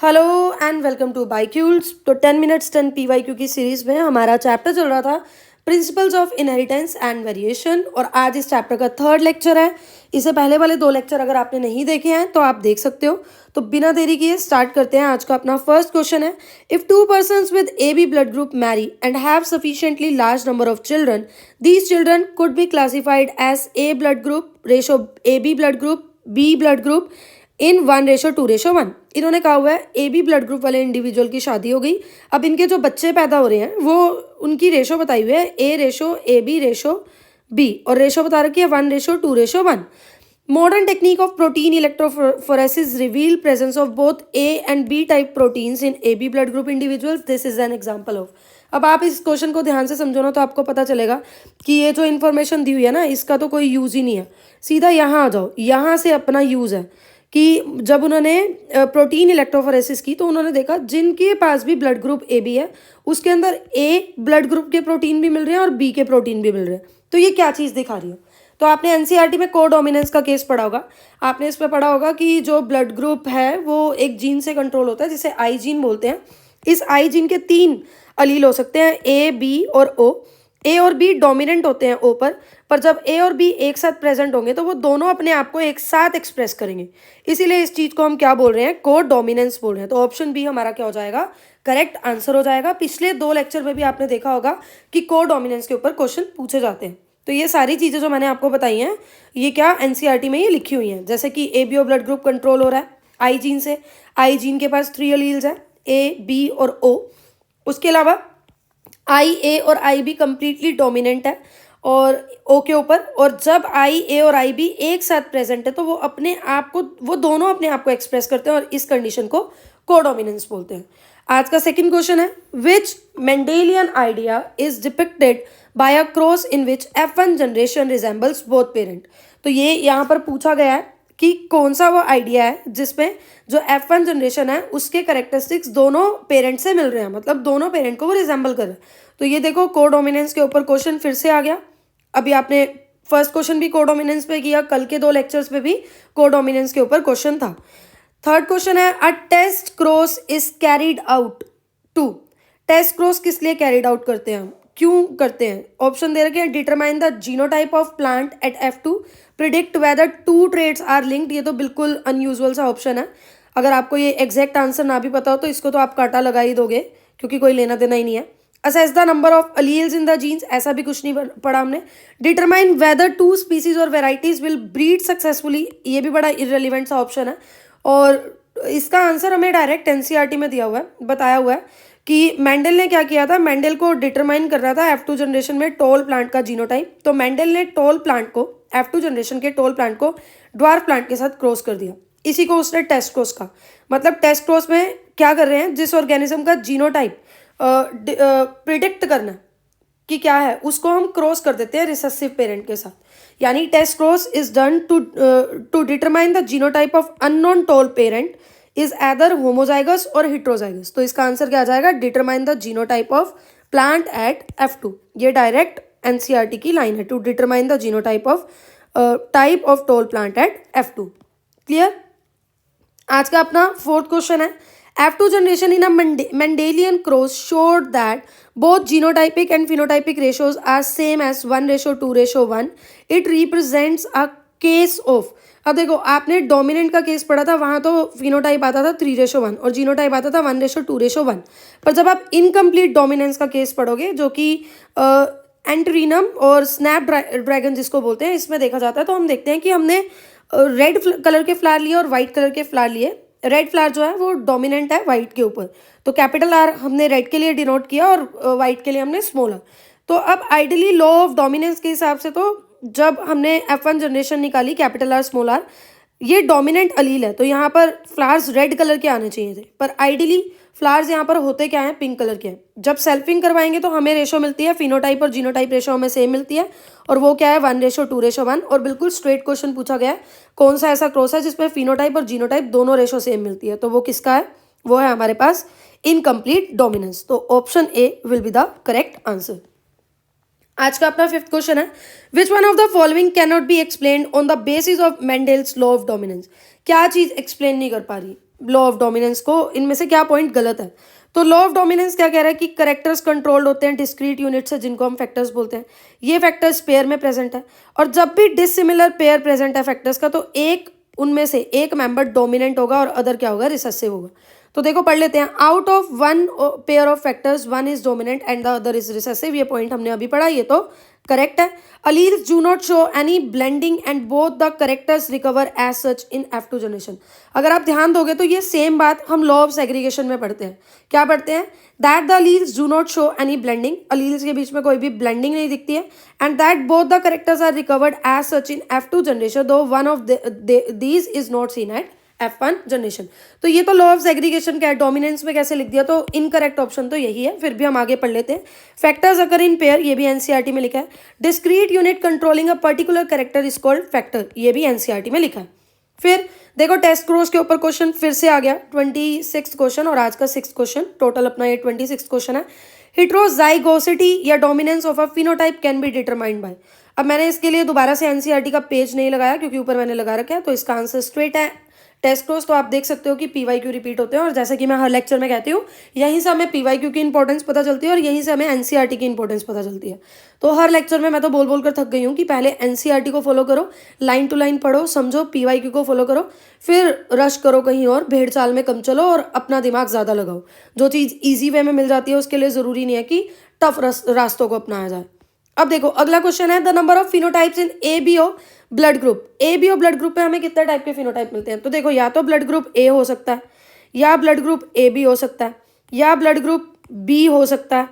Hello and welcome to Bikules. तो 10 minutes 10 PYQ की series में हमारा चैप्टर चल रहा था principles of inheritance and variation, और आज इस चैप्टर का थर्ड लेक्चर है। इससे पहले वाले दो लेक्चर अगर आपने नहीं देखे हैं तो आप देख सकते हो। तो बिना देरी किए स्टार्ट करते हैं। आज का अपना फर्स्ट क्वेश्चन है, if two persons with A B blood group marry and have sufficiently large number of children, these children could be classified as A blood group ratio A B blood group B blood group in 1:2:1। इन्होंने कहा हुआ है A B blood group वाले individual की शादी हो गई, अब इनके जो बच्चे पैदा हो रहे हैं वो उनकी रेशो बताई हुई है A ratio A B ratio B, और रेशो बता रखी है 1:2:1। Modern technique of protein electrophoresis reveal presence of both A and B type proteins in A B blood group individuals, this is an example of. अब आप इस question को ध्यान से समझो ना तो आपको पता चलेगा कि ये जो इन्फॉर्मेशन दी हुई है ना इसका तो कोई यूज ही नहीं है। सीधा यहाँ आ जाओ, यहाँ से अपना यूज है कि जब उन्होंने प्रोटीन इलेक्ट्रोफोरेसिस की तो उन्होंने देखा जिनके पास भी ब्लड ग्रुप ए बी है उसके अंदर ए ब्लड ग्रुप के प्रोटीन भी मिल रहे हैं और बी के प्रोटीन भी मिल रहे हैं। तो ये क्या चीज़ दिखा रही है? तो आपने एनसीईआरटी में कोडोमिनेंस का केस पढ़ा होगा, आपने इस पर पढ़ा होगा कि जो ब्लड ग्रुप है वो एक जीन से कंट्रोल होता है जिसे आई जीन बोलते हैं। इस आई जीन के 3 अलील हो सकते हैं, ए बी और ओ। ए और बी डोमिनेंट होते हैं ओ पर जब ए और बी एक साथ प्रेजेंट होंगे तो वो दोनों अपने आप को एक साथ एक्सप्रेस करेंगे, इसीलिए इस चीज को हम क्या बोल रहे हैं? को डोमिनेंस बोल रहे हैं। तो ऑप्शन बी हमारा क्या हो जाएगा? करेक्ट आंसर हो जाएगा। पिछले 2 लेक्चर में भी आपने देखा होगा कि को डोमिनेंस के ऊपर क्वेश्चन पूछे जाते हैं। तो ये सारी चीजें जो मैंने आपको बताई हैं ये क्या एनसीईआरटी में ये लिखी हुई हैं, जैसे कि एबीओ ब्लड ग्रुप कंट्रोल हो रहा है आई जीन से। आई जीन के पास 3 अलील्स है, ए बी और ओ। उसके अलावा आई ए और आई बी कंप्लीटली डोमिनेंट है और ओ के ऊपर, और जब आई ए और आई बी एक साथ प्रेजेंट है तो वो अपने आप को वो दोनों अपने आप को एक्सप्रेस करते हैं और इस कंडीशन को कोडोमिनेंस बोलते हैं। आज का सेकंड क्वेश्चन है, which Mendelian idea is depicted by a cross in which F1 generation resembles both parent. तो ये यहाँ पर पूछा गया है कि कौन सा वो आइडिया है जिसमें जो F1 जनरेशन है उसके करेक्टरिस्टिक्स दोनों पेरेंट से मिल रहे हैं, मतलब दोनों पेरेंट को वो रिजेंबल कर रहे हैं। तो ये देखो कोडोमिनेंस के ऊपर क्वेश्चन फिर से आ गया। अभी आपने फर्स्ट क्वेश्चन भी कोडोमिनेंस पे किया, कल के 2 लेक्चर्स में भी कोडोमिनेंस के ऊपर क्वेश्चन था। थर्ड क्वेश्चन है, a test cross is carried out to. Test cross किस लिए कैरिड आउट करते हैं हम, क्यों करते हैं? ऑप्शन दे रखे हैं, determine the genotype of plant at F2, predict whether 2 traits are linked. ये तो बिल्कुल अनयूजुअल सा ऑप्शन है। अगर आपको ये एग्जैक्ट आंसर ना भी पता हो तो इसको तो आप काटा लगा ही दोगे क्योंकि कोई लेना देना ही नहीं है। Assess the number of alleles in the genes, ऐसा भी कुछ नहीं पढ़ा हमने। डिटरमाइन वेदर 2 स्पीसीज और वेराइटीज विल ब्रीड सक्सेसफुली, ये भी बड़ा इररिलेवेंट सा ऑप्शन है और इसका आंसर हमें डायरेक्ट एनसीईआरटी में दिया हुआ है, बताया हुआ है कि मेंडल ने क्या किया था। मेंडल को डिटरमाइन कर रहा था F2 जनरेशन में टॉल प्लांट का जीनोटाइप, तो मेंडल ने टॉल प्लांट को F2 जनरेशन के टॉल प्लांट को ड्वार्फ प्लांट के साथ क्रॉस कर दिया। इसी को उसने टेस्ट क्रॉस का, मतलब टेस्ट क्रॉस में क्या कर रहे हैं, जिस ऑर्गेनिज्म का जीनोटाइप प्रिडिक्ट करना कि क्या है उसको हम क्रॉस कर देते हैं रिसेसिव पेरेंट के साथ। यानी test cross is done to determine the genotype of unknown tall parent is either homozygous और हिट्रोजाइगस। तो इसका आंसर क्या आ जाएगा? Determine the genotype of plant at F2। ये डायरेक्ट एनसीईआरटी की लाइन है, to determine the genotype of type of tall plant at F2। Clear? आज का अपना फोर्थ क्वेश्चन है, F2 generation in a Mendelian cross showed that both genotypic and phenotypic ratios are same as 1:2:1. It represents a case of। अब देखो आपने dominant का case पढ़ा था, वहां तो फिनोटाइप आता था 3:1 और जीनोटाइप आता था 1:2:1। पर जब आप इनकम्प्लीट डोमिनेंस का केस पढ़ोगे जो कि एंटरीनम और स्नैप ड्रैगन जिसको बोलते हैं, इसमें देखा जाता है। तो हम देखते हैं कि हमने रेड कलर के फ्लावर लिए और वाइट कलर के फ्लावर लिए। रेड फ्लावर जो है वो डोमिनेंट है वाइट के ऊपर, तो कैपिटल आर हमने रेड के लिए डिनोट किया और वाइट के लिए हमने स्मॉल आर। तो अब आइडियली लॉ ऑफ डोमिनेंस के हिसाब से तो जब हमने F1 जनरेशन निकाली कैपिटल आर स्मॉल आर, ये डोमिनेंट अलील है तो यहाँ पर फ्लावर्स रेड कलर के आने चाहिए थे, पर आइडियली फ्लावर्स यहाँ पर होते क्या हैं? पिंक कलर के हैं। जब सेल्फिंग करवाएंगे तो हमें रेशो मिलती है, फिनोटाइप और जीनोटाइप रेशो हमें सेम मिलती है, और वो क्या है? 1:2:1। और बिल्कुल स्ट्रेट क्वेश्चन पूछा गया है, कौन सा ऐसा क्रॉस है जिसमें फिनोटाइप और जीनोटाइप दोनों रेशो सेम मिलती है? तो वो किसका है? वो है हमारे पास इनकम्प्लीट डोमिनेंस। तो option A will be the correct answer. आज का अपना फिफ्थ क्वेश्चन है, which one of the following can not be explained on the basis of Mendel's law of dominance. क्या चीज एक्सप्लेन नहीं कर पा रही? लॉ ऑफ डोमिनेंस को, इनमें से क्या पॉइंट गलत है। तो लॉ ऑफ डोमिनेंस क्या कह रहा है कि करेक्टर्स कंट्रोल्ड होते हैं डिस्क्रीट यूनिट से, जिनको हम फैक्टर्स बोलते हैं। ये फैक्टर्स पेयर में प्रेजेंट है, और जब भी डिसिमिलर पेयर प्रेजेंट है फैक्टर्स का, तो एक उनमें से एक मेंबर डोमिनेंट होगा और अदर क्या होगा, रिसेसिव होगा। तो देखो पढ़ लेते हैं। Out of one pair of factors one is dominant and the other is recessive. ये पॉइंट हमने अभी पढ़ा, ये तो करेक्ट है। Alleles do not show any blending and both the characters recover as such in F2 generation। अगर आप ध्यान दोगे तो ये सेम बात हम लॉ ऑफ सेग्रीगेशन में पढ़ते हैं। क्या पढ़ते हैं? That the alleles do not show any blending, alleles के बीच में कोई भी blending नहीं दिखती है, and that both the characters are recovered as such in F2 generation though one of these is not seen at F1 generation. तो ये तो लॉ ऑफ सेग्रीगेशन क्या है, डोमिनेंस में कैसे लिख दिया, तो इनकरेक्ट ऑप्शन तो यही है। फिर भी हम आगे पढ़ लेते हैं। फैक्टर्स अकर इन पेयर, ये भी एनसीईआरटी में लिखा है। Discrete unit controlling a particular character is called factor, ये भी एनसीईआरटी में लिखा है। फिर देखो टेस्ट क्रॉस के ऊपर क्वेश्चन फिर से आ गया, 26 क्वेश्चन और आज का 6 क्वेश्चन, टोटल अपना ये 26 क्वेश्चन है। हेटेरोजाइगोसिटी या dominance of a phenotype can be determined by. अब मैंने इसके लिए दोबारा से एनसीईआरटी का पेज नहीं लगाया क्योंकि ऊपर मैंने लगा रखा है, तो इसका आंसर स्ट्रेट है टेस्ट क्रॉस। तो आप देख सकते हो कि पीवाईक्यू रिपीट होते हैं, और जैसे कि मैं हर लेक्चर में कहती हूँ, यहीं से हमें पीवाईक्यू की इंपॉर्टेंस पता चलती है और यहीं से हमें एनसीईआरटी की इंपॉर्टेंस पता चलती है। तो हर लेक्चर में मैं तो बोल बोल कर थक गई हूँ कि पहले एनसीईआरटी को फॉलो करो, लाइन टू लाइन पढ़ो, समझो, पीवाईक्यू को फॉलो करो, फिर रश करो कहीं और, भेड़ चाल में कम चलो और अपना दिमाग ज़्यादा लगाओ। जो चीज़ ईजी वे में मिल जाती है उसके लिए ज़रूरी नहीं है कि टफ रास्तों को अपनाया जाए। अब देखो अगला क्वेश्चन है, the number of phenotypes in ABO blood group. ABO blood group में हमें कितने टाइप के फिनोटाइप मिलते हैं? तो देखो या तो ब्लड ग्रुप ए हो सकता है, या ब्लड ग्रुप ए बी हो सकता है, या ब्लड ग्रुप बी हो सकता है,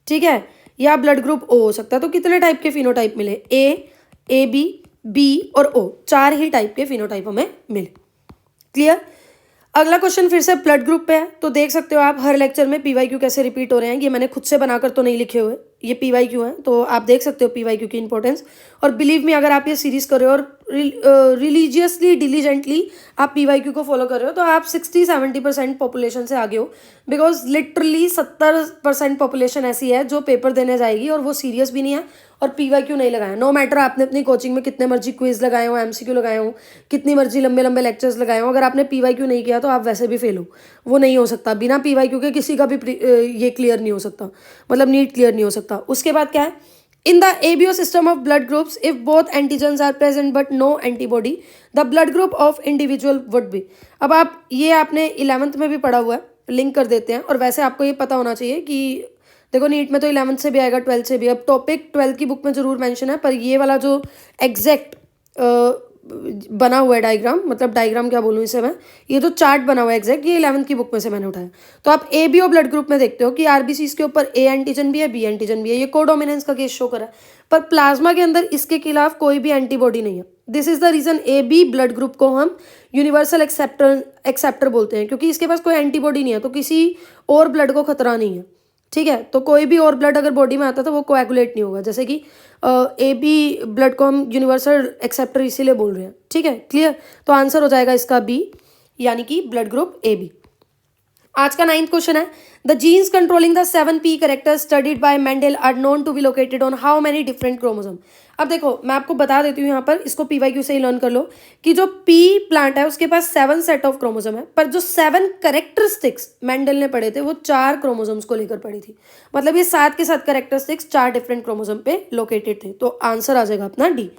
ठीक है, या ब्लड ग्रुप ओ हो सकता है। तो कितने टाइप के फिनोटाइप मिले? ए बी और ओ, 4 ही टाइप के फिनोटाइप हमें मिले। क्लियर? अगला क्वेश्चन फिर से ब्लड ग्रुप पे है। तो देख सकते हो आप हर लेक्चर में पीवाईक्यू कैसे रिपीट हो रहे हैं। ये मैंने खुद से बनाकर तो नहीं लिखे हुए, ये पीवाईक्यू हैं, तो आप देख सकते हो पीवाईक्यू की इंपॉर्टेंस। और बिलीव मी, अगर आप ये सीरीज कर रहे हो और रिलीजियसली डिलीजेंटली आप पीवाईक्यू को फॉलो कर रहे हो, तो आप 60-70% पॉपुलेशन से आगे हो। बिकॉज लिटरली 70% पॉपुलेशन ऐसी है जो पेपर देने जाएगी और वो सीरियस भी नहीं है और पीवाईक्यू नहीं लगाया। नो मैटर आपने अपनी कोचिंग में कितने मर्जी क्विज लगाए हो, एमसीक्यू लगाए हो, कितनी मर्जी लंबे लंबे लेक्चर्स लगाए हो, अगर आपने पीवाईक्यू नहीं किया तो आप वैसे भी फेल हो। वो नहीं हो सकता, बिना पीवाईक्यू के किसी का भी ये क्लियर नहीं हो सकता, मतलब नीट क्लियर नहीं हो सकता। उसके बाद क्या है, in the ABO system of blood groups if both antigens are present but no antibody the blood group of individual would be. अब आप ये आपने 11th में भी पढ़ा हुआ है, लिंक कर देते हैं, और वैसे आपको ये पता होना चाहिए कि देखो नीट में तो 11th से भी आएगा, 12th से भी। अब टॉपिक 12th की बुक में जरूर मेंशन है, पर ये वाला जो एग्जैक्ट बना हुआ है डायग्राम, मतलब डायग्राम क्या बोलूँ इसे मैं, ये जो चार्ट बना हुआ है एग्जैक्ट, ये 11th की बुक में से मैंने उठाया। तो आप एबीओ ब्लड ग्रुप में देखते हो कि आरबीसीज के ऊपर ए एंटीजन भी है, बी एंटीजन भी है, ये कोडोमिनेंस का केस शो करा है, पर प्लाज्मा के अंदर इसके खिलाफ कोई भी एंटीबॉडी नहीं है। This is the reason A B blood group को हम यूनिवर्सल एक्सेप्टर बोलते हैं, क्योंकि इसके पास कोई एंटीबॉडी नहीं है, तो किसी और ब्लड को खतरा नहीं है। ठीक है, तो कोई भी और ब्लड अगर बॉडी में आता तो वो कोएगुलेट नहीं होगा। जैसे कि ए बी ब्लड को हम यूनिवर्सल एक्सेप्टर इसीलिए बोल रहे हैं। ठीक है, क्लियर? तो आंसर हो जाएगा इसका बी, यानी कि ब्लड ग्रुप ए बी। आज का 9th क्वेश्चन है, the genes controlling the 7p characters studied by Mendel are known to be located on how many different chromosome. अब देखो मैं आपको बता देती हूँ यहाँ पर, इसको पीवाईक्यू से ही लर्न कर लो कि जो पी प्लांट है उसके पास 7 सेट ऑफ क्रोमोसोम है, पर जो 7 कैरेक्टरिस्टिक्स मेंडल ने पढ़े थे वो 4 क्रोमोसोम्स को लेकर पढ़ी थी। मतलब ये 7 के 7 कैरेक्टरिस्टिक्स 4 डिफरेंट क्रोमोसोम पे लोकेटेड थे। तो आंसर आ जाएगा अपना डी।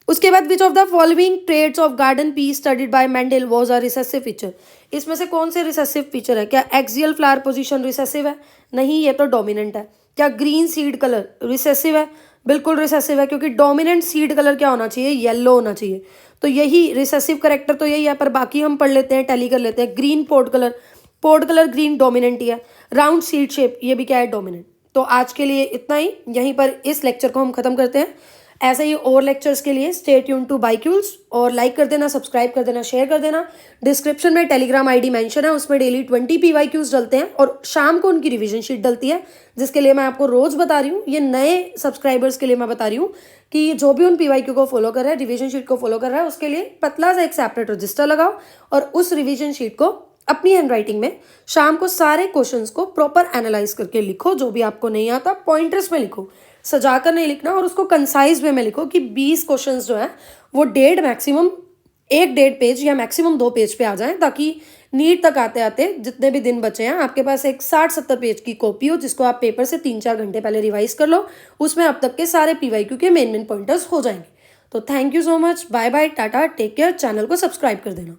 उसके बाद which of the following traits of garden pea studied by Mendel was a recessive feature. इसमें से कौन से रिसेसिव फीचर है? क्या एक्सियल फ्लावर पोजीशन रिसेसिव है? नहीं, ये तो डोमिनेंट है। क्या ग्रीन सीड कलर रिसेसिव है? बिल्कुल रिसेसिव है, क्योंकि डोमिनेंट सीड कलर क्या होना चाहिए? येलो होना चाहिए। तो यही रिसेसिव करेक्टर तो यही है, पर बाकी हम पढ़ लेते हैं, टैली कर लेते हैं। Green pod colour green dominant ही है। राउंड सीड शेप, ये भी क्या है? डोमिनेंट। तो आज के लिए इतना ही, यहीं पर इस लेक्चर को हम खत्म करते हैं। ऐसे ही और लेक्चर्स के लिए स्टे ट्यून टू बाइक्यूल्स, और लाइक कर देना, सब्सक्राइब कर देना, शेयर कर देना। डिस्क्रिप्शन में टेलीग्राम आईडी मेंशन है, उसमें डेली 20 पीवाईक्यूज डलते हैं और शाम को उनकी रिवीजन शीट डलती है, जिसके लिए मैं आपको रोज बता रही हूँ। ये नए सब्सक्राइबर्स के लिए मैं बता रही हूँ कि जो भी उन पीवाईक्यू को फॉलो कर रहा है, रिवीजन शीट को फॉलो कर रहा है, उसके लिए पतला सा एक सेपरेट रजिस्टर लगाओ और उस रिवीजन शीट को अपनी हैंड राइटिंग में शाम को सारे क्वेश्चंस को प्रॉपर एनालाइज करके लिखो। जो भी आपको नहीं आता पॉइंटर्स में लिखो, सजाकर नहीं लिखना, और उसको कंसाइज वे में लिखो कि 20 क्वेश्चंस जो है वो 1.5 पेज या मैक्सिमम 2 पेज पे आ जाएं, ताकि नीट तक आते आते जितने भी दिन बचे हैं आपके पास एक 60-70 पेज की कॉपी हो जिसको आप पेपर से 3-4 घंटे पहले रिवाइज कर लो, उसमें अब तक के सारे PYQ के मेन पॉइंटर्स हो जाएंगे। तो thank you so much, bye bye, tata, take care, channel को सब्सक्राइब कर देना।